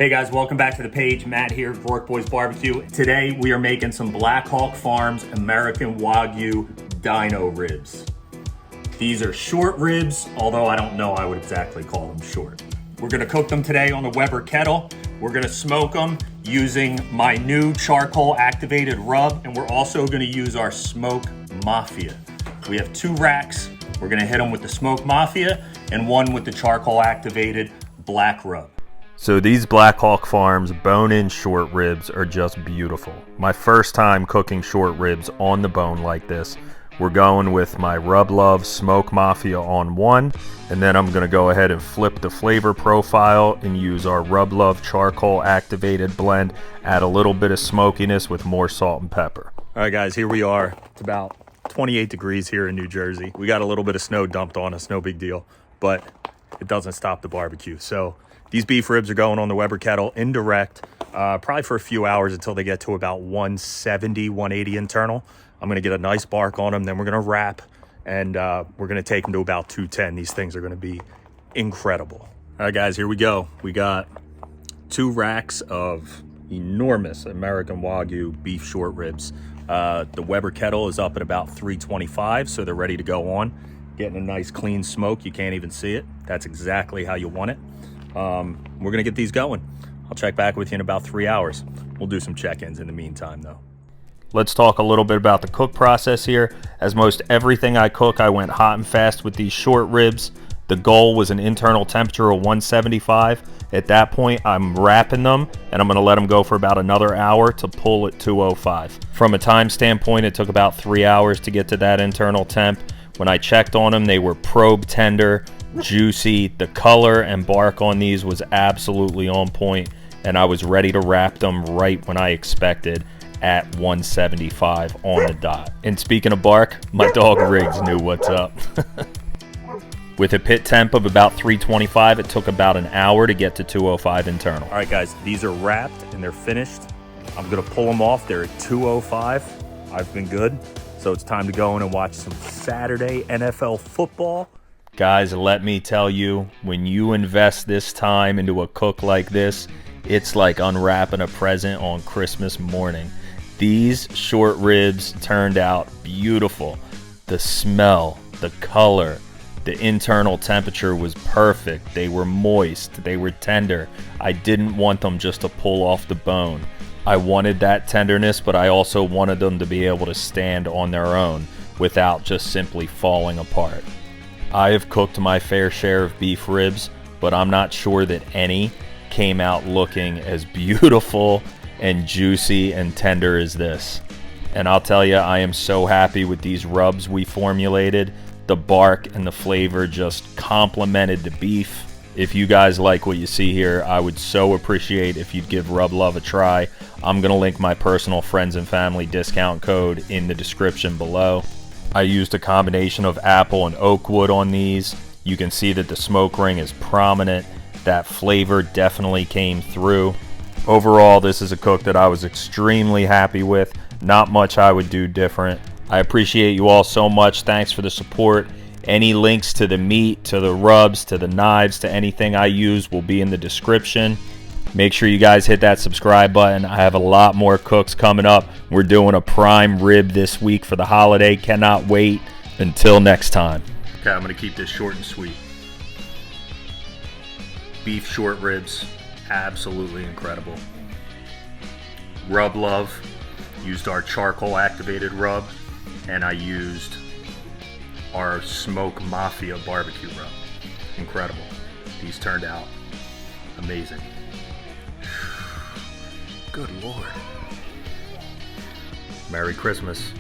Hey guys, welcome back to the page. Matt here, Vork Boys Barbecue. Today we are making some Black Hawk Farms American Wagyu dino ribs. These are short ribs, although I don't know I would exactly call them short. We're gonna cook them today on the Weber kettle. We're gonna smoke them using my new charcoal activated rub, and we're also gonna use our Smoke Mafia. We have 2 racks. We're gonna hit them with the Smoke Mafia and one with the charcoal activated black rub. So these Black Hawk Farms bone-in short ribs are just beautiful. My first time cooking short ribs on the bone like this. We're going with my Rub Love Smoke Mafia on one, and then I'm gonna go ahead and flip the flavor profile and use our Rub Love charcoal activated blend, add a little bit of smokiness with more salt and pepper. All right guys, here we are. It's about 28 degrees here in New Jersey. We got a little bit of snow dumped on us, no big deal, but it doesn't stop the barbecue. So these beef ribs are going on the Weber kettle indirect, probably for a few hours until they get to about 170, 180 internal. I'm gonna get a nice bark on them, then we're gonna wrap, and we're gonna take them to about 210. These things are gonna be incredible. All right guys, here we go. We got 2 racks of enormous American Wagyu beef short ribs. The Weber kettle is up at about 325, so they're ready to go on. Getting a nice clean smoke, you can't even see it. That's exactly how you want it. We're gonna get these going. I'll check back with you in about 3 hours. We'll do some check-ins in the meantime though. Let's talk a little bit about the cook process here. As most everything I cook, I went hot and fast with these short ribs. The goal was an internal temperature of 175. At that point, I'm wrapping them and I'm gonna let them go for about another hour to pull at 205. From a time standpoint, it took about 3 hours to get to that internal temp. When I checked on them, they were probe tender, juicy. The color and bark on these was absolutely on point, and I was ready to wrap them right when I expected at 175 on the dot. And speaking of bark, my dog Riggs knew what's up. With a pit temp of about 325, it took about an hour to get to 205 internal. All right guys, these are wrapped and they're finished. I'm gonna pull them off. They're at 205. I've been good. So it's time to go in and watch some Saturday NFL football. Guys, let me tell you, when you invest this time into a cook like this, it's like unwrapping a present on Christmas morning. These short ribs turned out beautiful. The smell, the color, the internal temperature was perfect. They were moist, they were tender. I didn't want them just to pull off the bone. I wanted that tenderness, but I also wanted them to be able to stand on their own without just simply falling apart. I have cooked my fair share of beef ribs, but I'm not sure that any came out looking as beautiful and juicy and tender as this. And I'll tell you, I am so happy with these rubs we formulated. The bark and the flavor just complemented the beef. If you guys like what you see here, I would so appreciate if you'd give Rub Love a try. I'm gonna link my personal friends and family discount code in the description below. I used a combination of apple and oak wood on these. You can see that the smoke ring is prominent. That flavor definitely came through. Overall, this is a cook that I was extremely happy with. Not much I would do different. I appreciate you all so much. Thanks for the support. Any links to the meat, to the rubs, to the knives, to anything I use will be in the description. Make sure you guys hit that subscribe button. I have a lot more cooks coming up. We're doing a prime rib this week for the holiday. Cannot wait. Until next time. Okay, I'm gonna keep this short and sweet. Beef short ribs, absolutely incredible. Rub Love, used our charcoal activated rub, and I used our Smoke Mafia barbecue rub. Incredible. These turned out amazing. Good Lord. Merry Christmas.